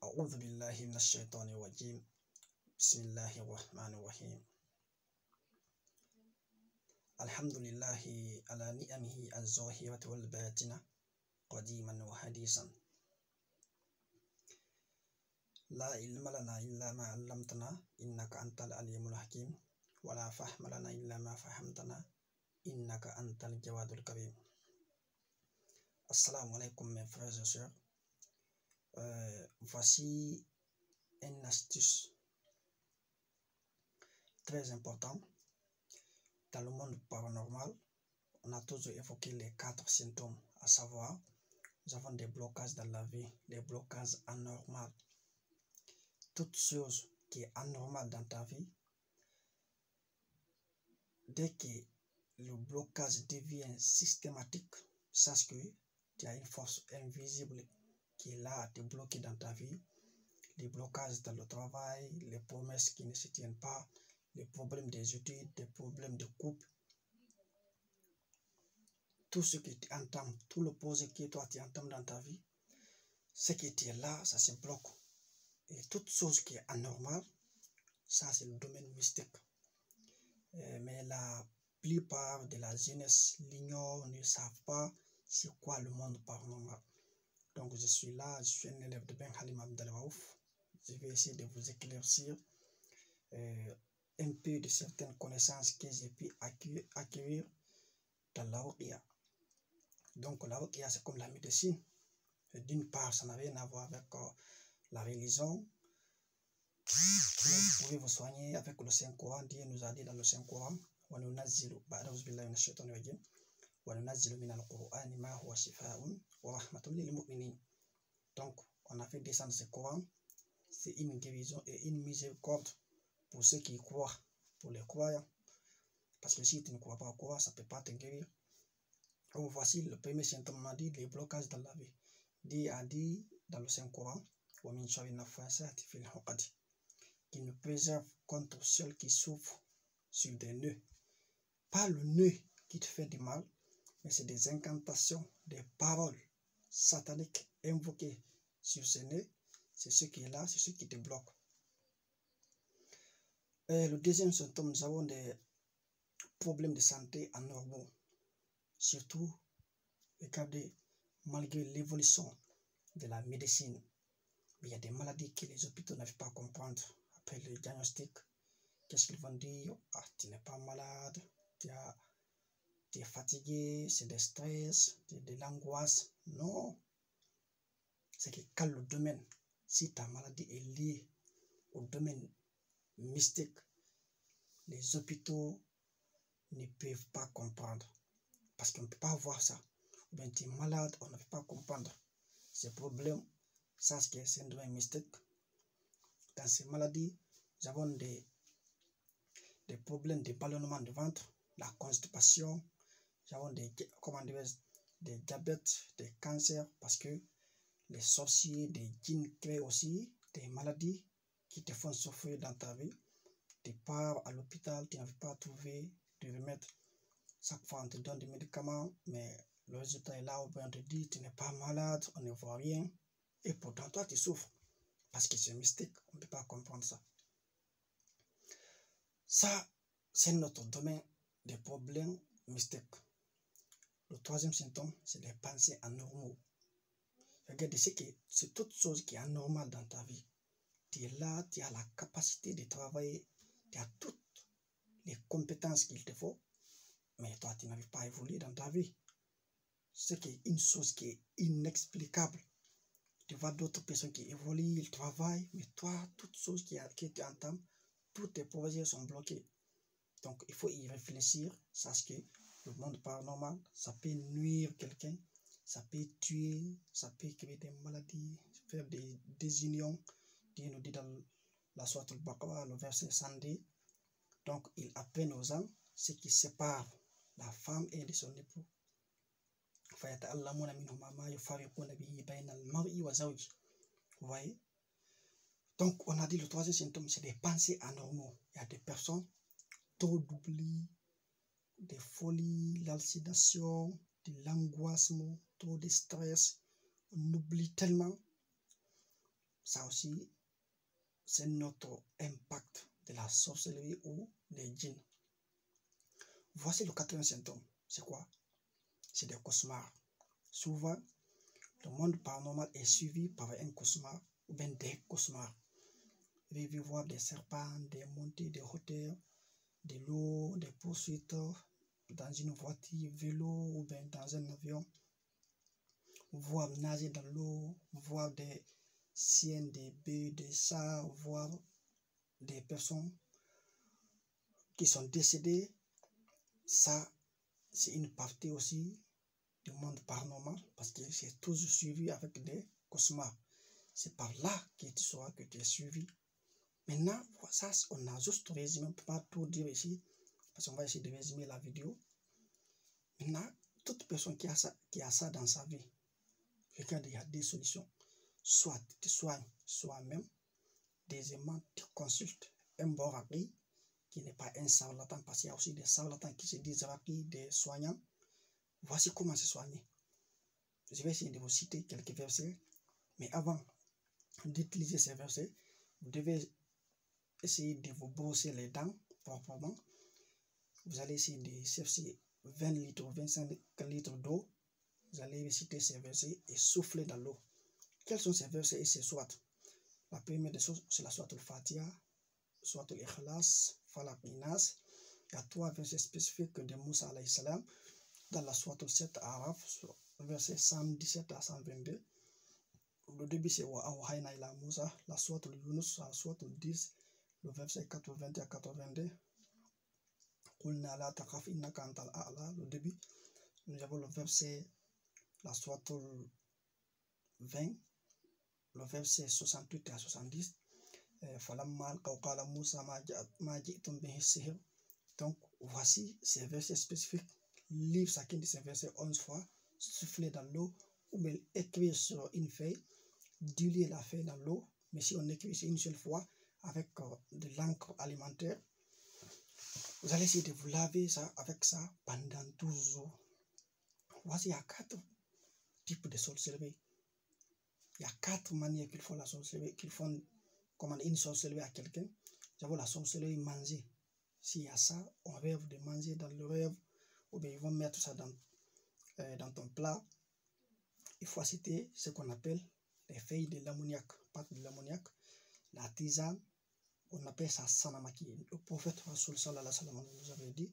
أعوذ بالله من الشيطان الرجيم. بسم الله الرحمن الرحيم. الحمد لله على نعمه الظاهرة والباطنة قديما وحديثا. لا علم لنا إلا ما علمتنا إنك أنت العليم الحكيم، ولا فهم لنا إلا ما فهمتنا إنك أنت الجواد الكريم. Assalamu alaikum mes frères et sœurs. Voici une astuce très importante. Dans le monde paranormal, on a toujours évoqué les 4 symptômes, à savoir, nous avons des blocages dans la vie, des blocages anormaux. Toute chose qui est anormale dans ta vie, dès que le blocage devient systématique, sache que tu as une force invisible qui est là à te bloquer dans ta vie. Les blocages dans le travail, les promesses qui ne se tiennent pas, les problèmes des études, des problèmes de couple, tout ce que tu entends, tout le projet que toi tu entends dans ta vie, ce qui est là, ça se bloque. Et toute chose qui est anormale, ça c'est le domaine mystique. Mais la plupart de la jeunesse l'ignore, ne savent pas c'est quoi le monde paranormal. Donc je suis là, je suis un élève de Ben Halim Abdelraouf. Je vais essayer de vous éclaircir un peu de certaines connaissances que j'ai pu acquérir dans la ruqya. Donc la ruqya c'est comme la médecine. D'une part, ça n'a rien à voir avec la religion. Vous pouvez vous soigner avec le Saint-Coran. Dieu nous a dit dans le Saint-Coran, donc on a fait descendre ce Coran. C'est une guérison et une miséricorde pour ceux qui croient, pour les croyants. Parce que si tu ne crois pas au Coran, ça ne peut pas te guérir. Donc voici le premier symptôme, on a dit les blocages dans la vie. Dieu a dit dans le Saint-Coran, qu'il nous préserve contre ceux qui souffrent sur des nœuds. Pas le nœud qui te fait du mal, mais c'est des incantations, des paroles sataniques invoquées sur ces nœuds. C'est ce qui est là, c'est ce qui te bloque. Et le deuxième symptôme, nous avons des problèmes de santé anormaux. Surtout, regardez, malgré l'évolution de la médecine, il y a des maladies que les hôpitaux n'arrivent pas à comprendre. Après le diagnostic, qu'est-ce qu'ils vont dire? Ah, tu n'es pas malade, tu es fatigué, c'est des stress, de l'angoisse. Non. C'est que quand le domaine, si ta maladie est liée au domaine mystique, les hôpitaux ne peuvent pas comprendre. Parce qu'on ne peut pas voir ça. Ou bien tu es malade, on ne peut pas comprendre. Ces problèmes, ça c'est un domaine mystique. Dans ces maladies, nous avons des problèmes de ballonnement de ventre, la constipation, nous avons des diabètes, des cancers, parce que les sorciers, des djinns créent aussi des maladies qui te font souffrir dans ta vie. Tu pars à l'hôpital, tu n'arrives pas à trouver de remède. Chaque fois, on te donne des médicaments, mais le résultat est là où on te dit tu n'es pas malade, on ne voit rien. Et pourtant, toi, tu souffres. Parce que c'est mystique, on ne peut pas comprendre ça. Ça, c'est notre domaine des problèmes mystiques. Le troisième symptôme, c'est les pensées anormaux. Regardez, c'est toute chose qui est anormale dans ta vie. Tu es là, tu as la capacité de travailler, tu as toutes les compétences qu'il te faut, mais toi, tu n'arrives pas à évoluer dans ta vie. C'est une chose qui est inexplicable. Tu vois d'autres personnes qui évoluent, ils travaillent, mais toi, toutes choses que tu entends, tous tes projets sont bloqués. Donc, il faut y réfléchir. Sache que le monde paranormal, ça peut nuire quelqu'un, ça peut tuer, ça peut créer des maladies, faire des désunions. Dieu nous dit dans la sourate Al-Baqarah, le verset 110. Donc, il apprend aux gens ce qui sépare la femme et de son époux. Vous voyez? Donc, on a dit le troisième symptôme, c'est des pensées anormaux. Il y a des personnes, trop d'oubli, des folies, l'hallucination, de l'angoissement, trop de stress. On oublie tellement. ça aussi, c'est notre impact de la sorcellerie ou des djinns. Voici le quatrième symptôme. C'est quoi? C'est des cauchemars. Souvent, le monde paranormal est suivi par un cauchemar ou bien des cauchemars. Vous pouvez voir des serpents, des montées, des hauteurs, de l'eau, des poursuites dans une voiture, vélo ou bien dans un avion. Voir nager dans l'eau, voir des chiens, des bœufs, des chats, voir des personnes qui sont décédées. Ça, c'est une partie aussi du monde paranormal parce que c'est toujours suivi avec des cauchemars. C'est par là que tu sauras que tu es suivi. Maintenant, ça, on a juste résumé, on ne peut pas tout dire ici parce qu'on va essayer de résumer la vidéo. Maintenant, toute personne qui a ça dans sa vie, regarde, il y a des solutions. Soit tu te soignes soi-même, deuxièmement, tu consultes un bon rabbi qui n'est pas un charlatan, parce qu'il y a aussi des charlatans qui se disent rabbis, des soignants. Voici comment se soigner. Je vais essayer de vous citer quelques versets, mais avant d'utiliser ces versets, vous devez essayer de vous brosser les dents proprement. Vous allez essayer de chercher 20 litres ou 25 litres d'eau. Vous allez citer ces versets et souffler dans l'eau. Quels sont ces versets et ces sourates? La première des choses, c'est la sourate al-Fatiha, sourate al-Ikhlas, Falaq et Nas. Il y a 3 versets spécifiques de Moussa alayhi salam dans la sourate 7 Araf, versets 117 à 122. Le début c'est wa awhayna ila Moussa, la sourate Yunus, la sourate 10, le verset 80 à 82. Qulna la taqaf innaka antal a'la, le début. Nous avons le verset, la sourate 20, le verset 68 à 70. Donc voici ces versets spécifiques. Lire chacun de ces versets 11 fois, souffler dans l'eau ou bien écrire sur une feuille, diluer la feuille dans l'eau. Mais si on écrit une seule fois avec de l'encre alimentaire, vous allez essayer de vous laver ça avec ça pendant 12 jours. Voici, il y a 4 types de sorcellerie. Il y a 4 manières qu'ils font la sorcellerie, qu'ils font commander une sorcellerie à quelqu'un. Nous avons la sorcellerie manger. S'il y a ça, on rêve de manger dans le rêve, ou bien ils vont mettre ça dans ton plat. Il faut citer ce qu'on appelle les feuilles de l'ammoniaque, pâte de l'ammoniaque, la tisane, on appelle ça sanamaki. Le prophète Rasoul sallallahu alayhi wa sallam nous avait dit,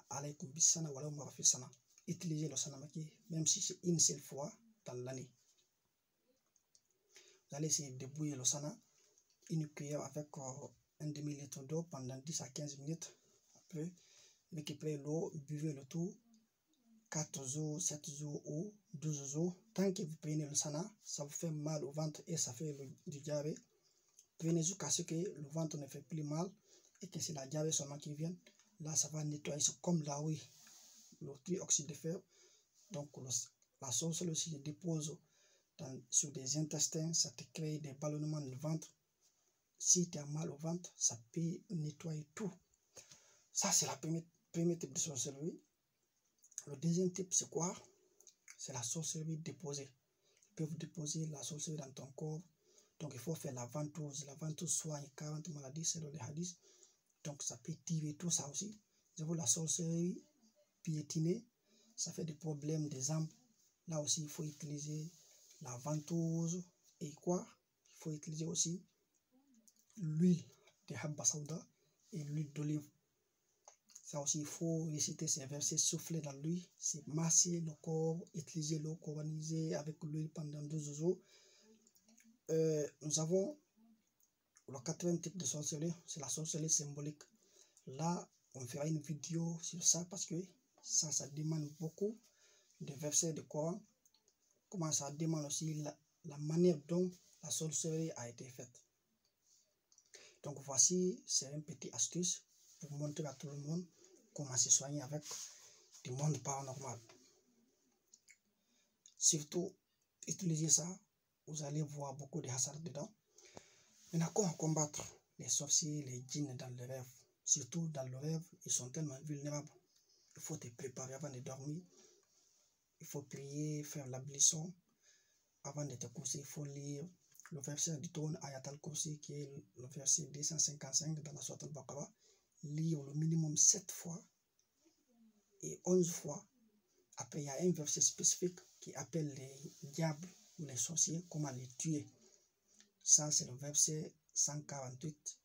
alaykum bisana wala marafi sana. Utilisez le sanamaki, même si c'est une seule fois dans l'année. Vous allez essayer de bouillir le sana, une cuillère avec un demi-litre d'eau pendant 10 à 15 minutes. Après, récupérez l'eau, buvez le tout, 4 jours, 7 jours ou 12 jours. Tant que vous prenez le sana, ça vous fait mal au ventre et ça fait du diarrhée. Prenez jusqu'à ce que le ventre ne fait plus mal et que c'est la diarrhée seulement qui vient. Là, ça va nettoyer, c'est comme la oui, le trioxyde de fer. Donc, la sorcellerie aussi se dépose sur des intestins, ça te crée des ballonnements de ventre. Si tu as mal au ventre, ça peut nettoyer tout. Ça, c'est la premier type de sorcellerie. Le deuxième type, c'est quoi? C'est la sorcellerie déposée. Ils peuvent déposer la sorcellerie dans ton corps. Donc, il faut faire la ventouse. La ventouse soigne 40 maladies selon les hadiths. Donc, ça peut tirer tout ça aussi. Nous avons la sorcellerie piétinée. Ça fait des problèmes des jambes. Là aussi, il faut utiliser la ventouse. Et quoi? Il faut utiliser aussi l'huile de habba sauda et l'huile d'olive. Ça aussi, il faut réciter ces versets, souffler dans l'huile, c'est masser le corps, utiliser l'eau coronisée avec l'huile pendant 12 jours. Nous avons le 4e type de sorcellerie, c'est la sorcellerie symbolique. Là, on fera une vidéo sur ça parce que ça demande beaucoup de versets de Coran. Comment ça demande aussi la manière dont la sorcellerie a été faite. Donc voici, c'est une petite astuce pour montrer à tout le monde comment se soigner avec du monde paranormal. Surtout, utilisez ça, vous allez voir beaucoup de hasard dedans. Maintenant, comment combattre les sorciers, les djinns dans le rêve? Surtout dans le rêve, ils sont tellement vulnérables. Il faut te préparer avant de dormir. Il faut prier, faire l'ablution. Avant de te coucher, il faut lire le verset du trône Ayat al-Kursi, qui est le verset 255 dans la Sourate al-Baqarah, lire le minimum 7 fois et 11 fois. Après, il y a un verset spécifique qui appelle les diables ou les sorciers, comment les tuer. Ça, c'est le verset 148.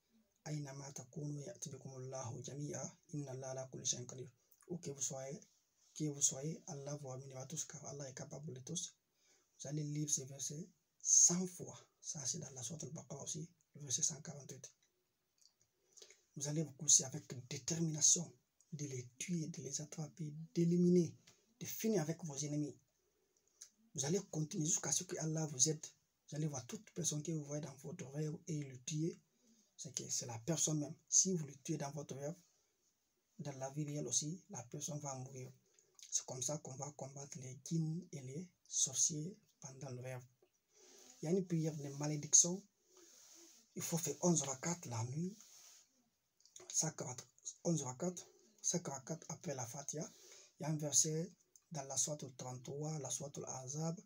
Aynama takunu ya'ti bikumullahu jami'a, inna Allaha ala kulli shay'in qadir. Où que vous soyez, Allah vous ramènera tous, car Allah est capable de tous. Vous allez lire ce verset 100 fois. Ça, c'est dans la Sourate al-Baqarah aussi, le verset 148. Vous allez vous coucher avec détermination de les tuer, de les attraper, d'éliminer, de finir avec vos ennemis. Vous allez continuer jusqu'à ce que Allah vous aide. Vous allez voir toute personne que vous voyez dans votre rêve et le tuer, c'est la personne même. Si vous le tuez dans votre rêve, dans la vie réelle aussi, la personne va mourir. C'est comme ça qu'on va combattre les djinns et les sorciers pendant le rêve. Il y a une prière de malédiction. Il faut faire 11 rakats la nuit. 11 rakats après la Fatiha. Il y a un verset dans la Sourate 33, la Sourate al-Ahzab,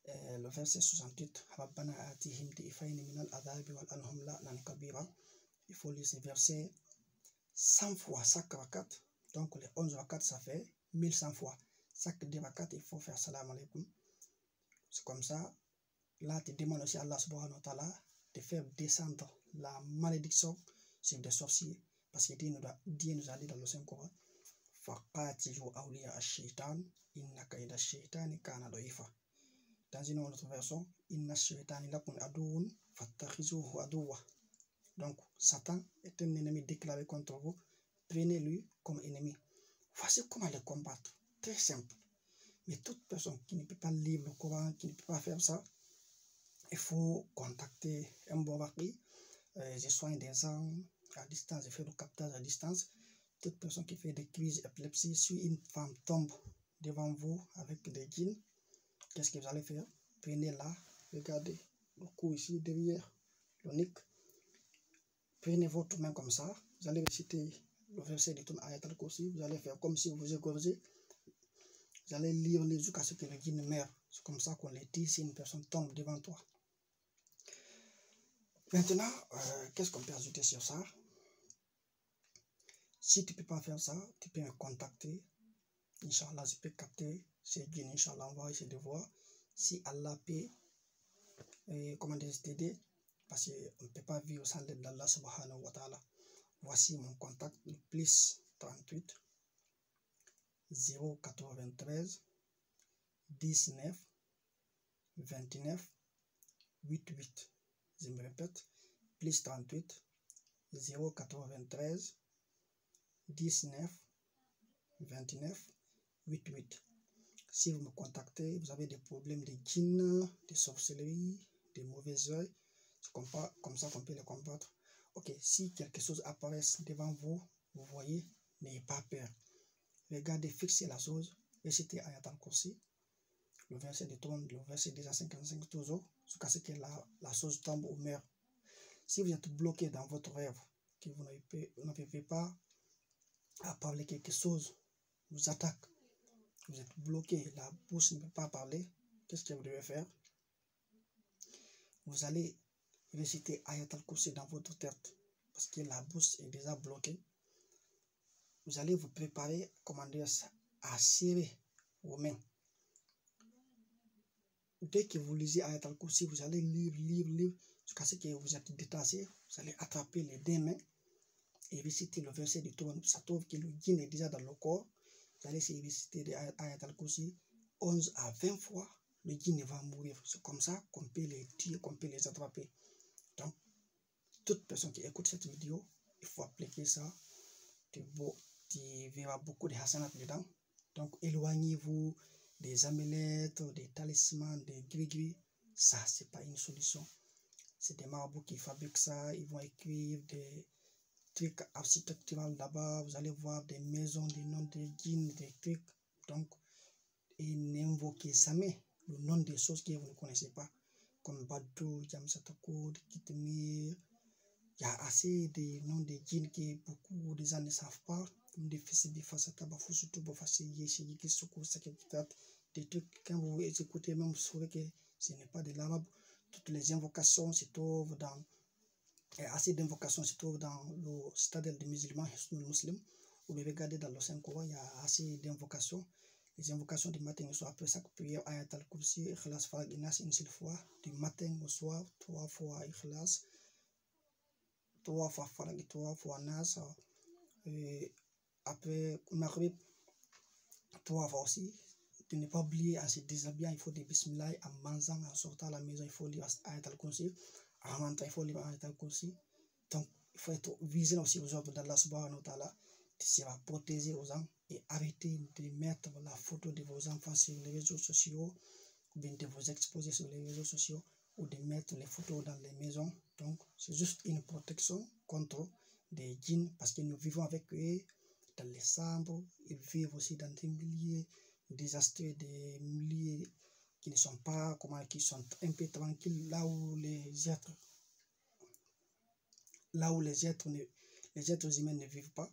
le verset 68. Rabbana atihim di'ifayni minal adhabi wal anhum la'nan kabira. Il faut lire ce verset 100 fois, chaque rakat. Donc les 11 rakats, ça fait 1100 fois. Chaque 2 rakats, il faut faire salam alaikum. C'est comme ça. Là, tu demandes aussi à Allah subhanahu wa ta'ala de faire descendre la malédiction sur des sorciers. Parce que Dieu nous a dit dans le Saint-Coran, faqatilu awliya ash-shaytan inna kayda ash-shaytani kana da'ifa. Dans une autre version, inna ash-shaytani lakum aduwwun fattakhizuhu aduwwa. Donc, Satan est un ennemi déclaré contre vous. Prenez-lui comme ennemi. Voici comment le combattre. Très simple. Mais toute personne qui ne peut pas lire le Coran, qui ne peut pas faire ça, il faut contacter un bon waqi. Je soigne des gens à distance, je fais le captage à distance. Toute personne qui fait des crises d'épilepsie, si une femme tombe devant vous avec des djinns, qu'est-ce que vous allez faire? Prenez-la, regardez le cou ici, derrière le nuque. Prenez votre main comme ça, vous allez réciter le verset de ton Ayat al-Kursi, vous allez faire comme si vous égorgez. Vous allez lire jusqu'à ce que le djinn meurt. C'est comme ça qu'on les tue si une personne tombe devant toi. Maintenant, qu'est-ce qu'on peut ajouter sur ça? Si tu ne peux pas faire ça, tu peux me contacter. Inch'Allah, je peux capter ces djinns. Inch'Allah, on va essayer de voir si Allah peut t'aider. Parce qu'on ne peut pas vivre sans l'aide d'Allah subhanahu wa ta'ala. Voici mon contact, le plus 38 093 19 29 88. Je me répète, plus 38 093 19 29 88. Si vous me contactez, vous avez des problèmes de djinns, de sorcellerie, de mauvais oeil, c'est comme ça qu'on peut les combattre. Ok, si quelque chose apparaît devant vous, vous voyez, n'ayez pas peur. Regardez, fixez la chose, récitez Ayat al-Kursi, le verset du trône, le verset 255 toujours, jusqu'à ce que la chose tombe ou meurt. Si vous êtes bloqué dans votre rêve, que vous n'arrivez pas à parler quelque chose, vous attaque, vous êtes bloqué, la bouche ne peut pas parler, qu'est-ce que vous devez faire? Vous allez réciter Ayat al-Kursi dans votre tête, parce que la bouche est déjà bloquée. Vous allez vous préparer, comment dire, à serrer vos mains. Dès que vous lisez Ayat al-Kursi, vous allez lire, jusqu'à ce que vous êtes détaché, vous allez attraper les deux mains et réciter le verset du trône. Ça trouve que le djinn est déjà dans le corps. Vous allez essayer de réciter Ayat al-Kursi 11 à 20 fois, le djinn va mourir. C'est comme ça qu'on peut les tuer, qu'on peut les attraper. Donc, toute personne qui écoute cette vidéo, il faut appliquer ça. Tu verras beaucoup de hasanat dedans. Donc, éloignez-vous des amulettes, des talismans, des gris-gris. Ça, c'est pas une solution. C'est des marabouts qui fabriquent ça. Ils vont écrire des trucs architecturaux là-bas. Vous allez voir des maisons, des noms de djinns, des trucs. Donc, et n'invoquez jamais le nom des choses que vous ne connaissez pas. Comme Badou, Jamsatakour, Kitmir. Il y a assez de noms de djinns que beaucoup de gens ne savent pas. Comme des fils de Fassata, Bafoussoutou, Bafassi, Yeshi, Kisukou, Sakekitat. Des trucs, quand vous écoutez même, vous saurez que ce n'est pas de l'arabe. toutes les invocations se trouvent dans, et assez d'invocations se trouvent dans le citadelle des musulmans, Hisnul Muslim. Vous pouvez regarder dans le Saint-Coran, il y a assez d'invocations. Les invocations du matin au soir, après chaque prière, Ayat al-Kursi, Ikhlas, Falaq, Nas, une seule fois. Du matin au soir, 3 fois Ikhlas, 3 fois Falaq, 3 fois Nas. Et après Maghrib, 3 fois aussi. De ne pas oublier, en se déshabillant, il faut dire Bismillah. En mangeant, en sortant à la maison, il faut lire Ayat al-Kursi. En rentrant, il faut lire Ayat al-Kursi. Donc, il faut être vigilant aussi aux ordres d'Allah subhanahu wa ta'ala. Ça va protéger aux gens et arrêter de mettre la photo de vos enfants sur les réseaux sociaux, ou bien de vous exposer sur les réseaux sociaux, ou de mettre les photos dans les maisons. Donc, c'est juste une protection contre des djinns, parce que nous vivons avec eux dans les chambres, ils vivent aussi dans des milieux désastreux, des milieux qui ne sont pas, qui sont un peu tranquilles, là où les êtres humains ne vivent pas.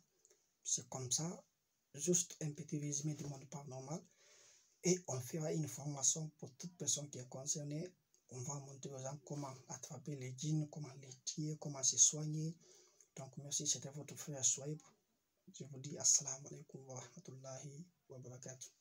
C'est comme ça, juste un petit résumé du monde paranormal. Et on fera une formation pour toute personne qui est concernée. On va montrer aux gens comment attraper les djinns, comment les tuer, comment se soigner. Donc merci, c'était votre frère Souaib. Je vous dis assalamu alaikum wa rahmatullahi wa barakatuh.